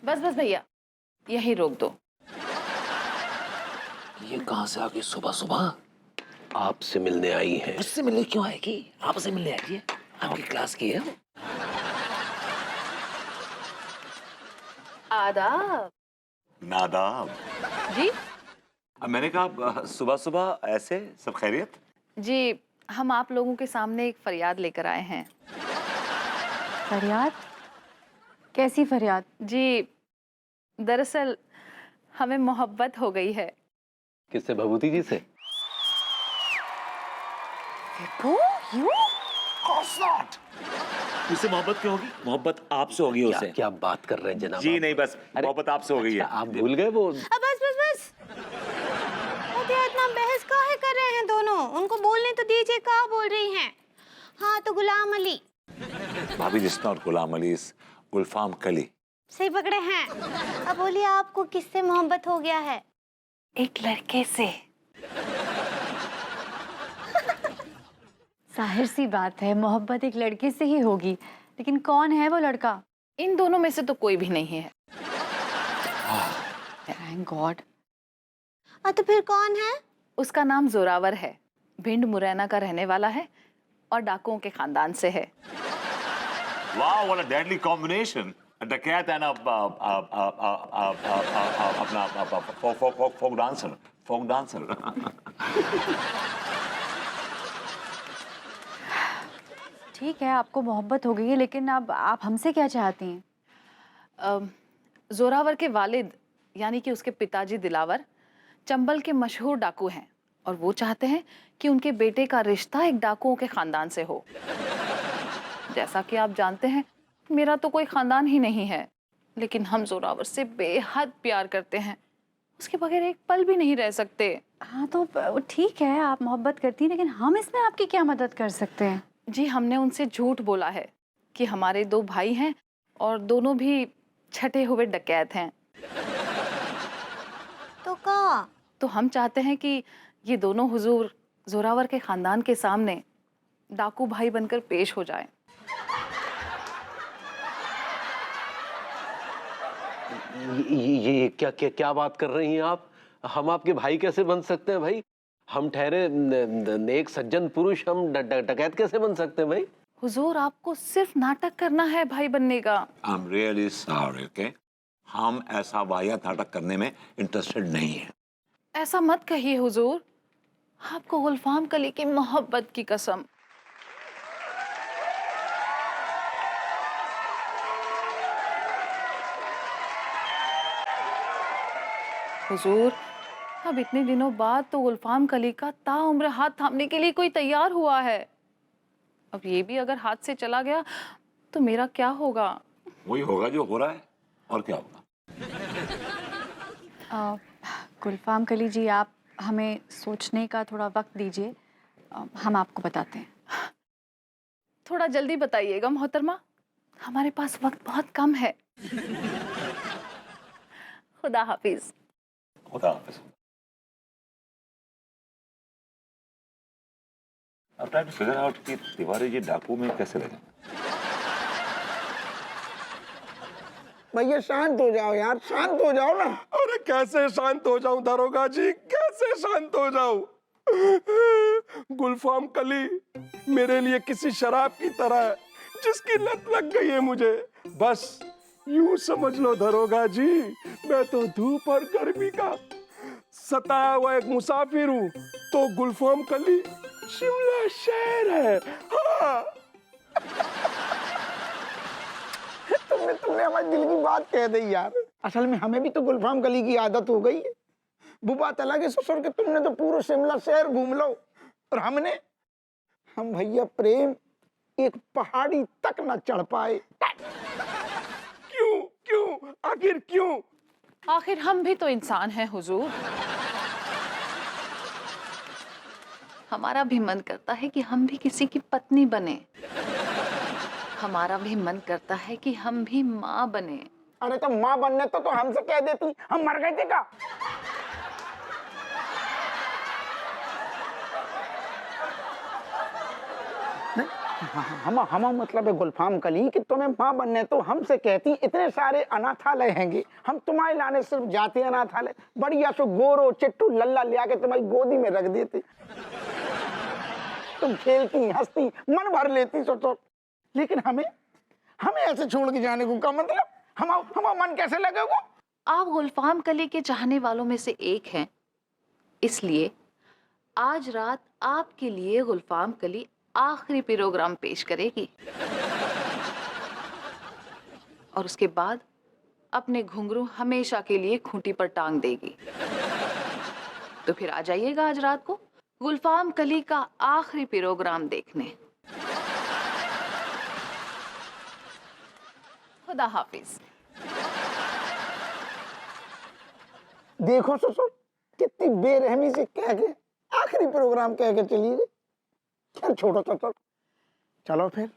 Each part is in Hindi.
बस बस भैया, यही रोक दो। ये कहाँ से आ गई सुबह सुबह? आपसे मिलने आई है। मुझसे मिलने क्यों आएगी? आपसे मिलने आई है, आपकी क्लास की है वो। आदाब। नादाब। जी मैंने कहा सुबह सुबह ऐसे सब खैरियत? जी, हम आप लोगों के सामने एक फरियाद लेकर आए हैं। फरियाद? कैसी फरियाद? जी, दरअसल हमें मोहब्बत हो गई है। किससे? भभूति जी से? उससे मोहब्बत क्यों होगी? मोहब्बत आपसे होगी क्या, उसे। क्या बात कर रहे हैं जनाब? जी आप? नहीं, बस मोहब्बत आपसे हो गई है। आप भूल गए वो? बस बस बस, इतना बहस काहे कर रहे हैं दोनों? उनको बोलने तो दीजिए, कहाँ बोल रही हैं? हाँ तो गुलाम अली। भाभी जिस नॉट गुलाम अली, गुलफाम कली। सही पकड़े हैं। अब बोलिए, आपको किससे मोहब्बत हो गया है? एक लड़के से। जाहिर सी बात है, मोहब्बत एक लड़के से ही होगी, लेकिन कौन है वो लड़का? इन दोनों में से तो कोई भी नहीं है। Thank God. तो फिर कौन है? उसका नाम जोरावर है, भिंड मुरैना का रहने वाला है और डाकुओं के खानदान से है। वाह, व्हाट अ डेडली कॉम्बिनेशन। डकैत एंड अपना फोक डांसर, फोक डांसर। ठीक है, आपको मोहब्बत हो गई है, लेकिन अब आप हमसे क्या चाहती हैं? जोरावर के वालिद यानी कि उसके पिताजी दिलावर चंबल के मशहूर डाकू हैं और वो चाहते हैं कि उनके बेटे का रिश्ता एक डाकुओं के खानदान से हो। जैसा कि आप जानते हैं, मेरा तो कोई खानदान ही नहीं है, लेकिन हम जोरावर से बेहद प्यार करते हैं। उसके बगैर एक पल भी नहीं रह सकते। हाँ तो ठीक है, आप मोहब्बत करती हैं, लेकिन हम इसमें आपकी क्या मदद कर सकते हैं? जी, हमने उनसे झूठ बोला है कि हमारे दो भाई हैं और दोनों भी छठे हुए डकैत हैं। तो हम चाहते हैं कि ये दोनों हुजूर जोरावर के खानदान के सामने डाकू भाई बनकर पेश हो जाएं। ये क्या क्या क्या बात कर रही हैं आप? हम आपके भाई कैसे बन सकते हैं भाई? हम ठहरे नेक सज्जन पुरुष, हम डकैत कैसे बन सकते हैं भाई? हुजूर, आपको सिर्फ नाटक करना है भाई बनने का। I am really sorry, okay? हम ऐसा वाहियात नाटक करने में इंटरेस्टेड नहीं है। ऐसा मत कहिए हुजूर, आपको गुलफाम कली की मोहब्बत की कसम। हुजूर, अब इतने दिनों बाद तो गुलफाम कली का ताउम्र हाथ थामने के लिए कोई तैयार हुआ है। अब ये भी अगर हाथ से चला गया तो मेरा क्या होगा? वही होगा जो हो रहा है, और क्या होगा? गुलफाम कली जी, आप हमें सोचने का थोड़ा वक्त दीजिए, हम आपको बताते हैं। थोड़ा जल्दी बताइएगा मोहतरमा, हमारे पास वक्त बहुत कम है। खुदा हाफिज। खुदा हाफिज। अब ट्राई टू फिगर आउट कि तिवारी जी डाकू में कैसे लगे। भैया शांत हो जाओ यार, शांत हो जाओ ना। अरे कैसे शांत हो जाऊं दरोगा जी, कैसे शांत हो जाऊं? गुलफाम कली मेरे लिए किसी शराब की तरह है जिसकी लत लग गई है मुझे। बस यूं समझ लो दरोगा जी, मैं तो धूप और गर्मी का सताया हुआ एक मुसाफिर हूँ, तो गुलफाम कली शिमला शहर है। हाँ। तुमने हमारे दिल की बात कह दी यार। असल में हमें भी तो गुलफाम कली की आदत हो गई है। वो बात अलग है ससुर के, तुमने तो पूरा शिमला शहर घूम लो और हम भैया प्रेम एक पहाड़ी तक न चढ़ पाए। क्यों क्यों आखिर क्यों? आखिर हम भी तो इंसान हैं हुजूर। हमारा भी मन करता है कि हम भी किसी की पत्नी बने। हमारा भी मन करता है कि हम भी माँ बने। अरे तो माँ बनने तो हमसे कह देती, हम मर गए थे क्या? हम मतलब है गुलफाम कली कि तुम्हें माँ बनने तो हमसे कहती इतने सारे अनाथालय हैंगे, हम तुम्हारे लाने सिर्फ जाते अनाथालय, बढ़िया सो गोरो चिट्टू लल्ला ले आके तुम्हारी गोदी में रख देते, तुम खेलती हंसती मन भर लेती सो। लेकिन हमें ऐसे छोड़ के जाने को का मतलब, हमारा मन कैसे लगेगा? आप गुलफाम कली के चाहने वालों में से एक हैं, इसलिए आज रात आपके लिए गुलफाम कली आखिरी प्रोग्राम पेश करेगी और उसके बाद अपने घुंघरू हमेशा के लिए खूंटी पर टांग देगी। तो फिर आ जाइएगा आज रात को गुलफाम कली का आखिरी प्रोग्राम देखने। खुदा हाफिज। देखो ससुर कितनी बेरहमी से कह के आखिरी प्रोग्राम कह के चली गई। चल छोड़ो ससुर, चलो फिर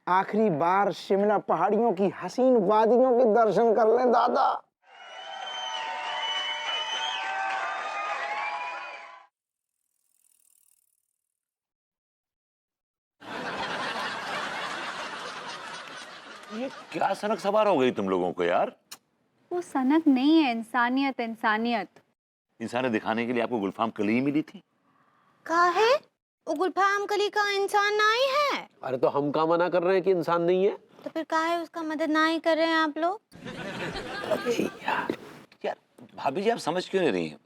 आखिरी बार शिमला पहाड़ियों की हसीन वादियों के दर्शन कर लें दादा। ये क्या सनक सवार हो गई तुम लोगों को यार? वो सनक नहीं है, इंसानियत इंसानियत। इंसानियत दिखाने के लिए आपको गुलफाम कली मिली थी? का है वो गुलफाम कली का इंसान नहीं है? अरे तो हम क्या मना कर रहे हैं कि इंसान नहीं है? तो फिर का है उसका मदद नहीं कर रहे हैं आप लोग? अरे यार यार भाभी जी आप समझ क्यों नहीं रही हैं?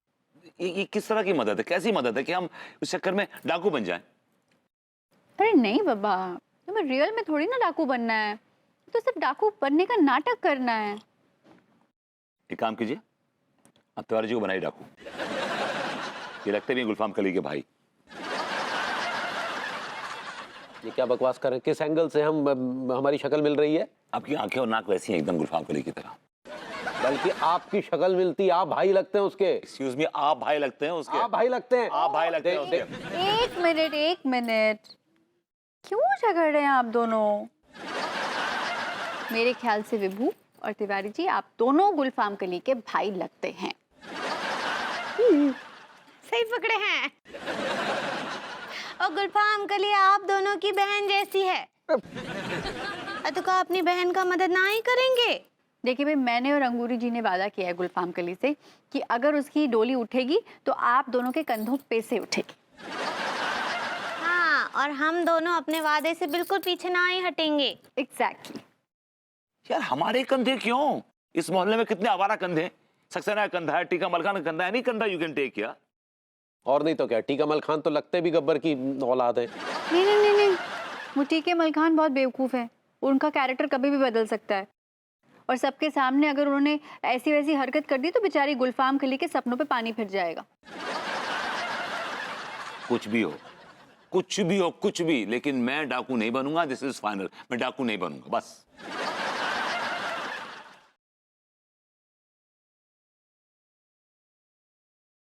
ये किस तरह की मदद है, कैसी मदद है कि हम उस चक्कर में डाकू बन जाएं? अरे नहीं बाबा, तुम्हें रियल में थोड़ी ना डाकू बनना है, तो सिर्फ डाकू बनने का नाटक करना है। एक काम कीजिए, अब तिवारी जी को बनाइए डाकू। ये लगते भी हैं गुलफाम कली के भाई। ये क्या बकवास कर रहे हैं? किस एंगल से हमारी शक्ल मिल रही है? आपकी आंखें और नाक वैसी हैं एकदम गुलफाम कली की तरह। बल्कि आपकी शक्ल मिलती, आप भाई लगते हैं उसके। एक्सक्यूज मी, आप भाई लगते हैं उसके? आप भाई लगते हैं। आप भाई लगते हैं उसके? एक मिनट, क्यों झगड़ रहे हैं आप दोनों? मेरे ख्याल से विभू और तिवारी जी आप दोनों गुलफाम कली के भाई लगते हैं। सही पकड़े हैं। और गुलफाम कली आप दोनों की बहन जैसी है। तो का अपनी बहन का मदद नहीं करेंगे? देखिए भाई, मैंने और अंगूरी जी ने वादा किया है गुलफाम कली से कि अगर उसकी डोली उठेगी तो आप दोनों के कंधों पे से उठेगी। हाँ, और हम दोनों अपने वादे से बिल्कुल पीछे ना ही हटेंगे। एग्जैक्टली। यार हमारे कंधे क्यों? इस मोहल्ले में कितने आवारा कंधे? सक्सेना का कंधा है, टीका मल खान का कंधा है, नहीं कंधा यू कैन टेक किया। और नहीं तो क्या, टीका मल खान तो लगते भी गब्बर की औलाद है। नहीं, वो टीके मल खान बहुत बेवकूफ़ है, उनका कैरेक्टर कभी भी बदल सकता है, और सबके सामने अगर उन्होंने ऐसी वैसी हरकत कर दी तो बेचारी गुलफाम कली के सपनों पे पानी फिर जाएगा। कुछ भी हो, कुछ भी हो, कुछ भी, लेकिन मैं डाकू नहीं बनूंगा। दिस इज फाइनल, मैं डाकू नहीं बनूंगा बस।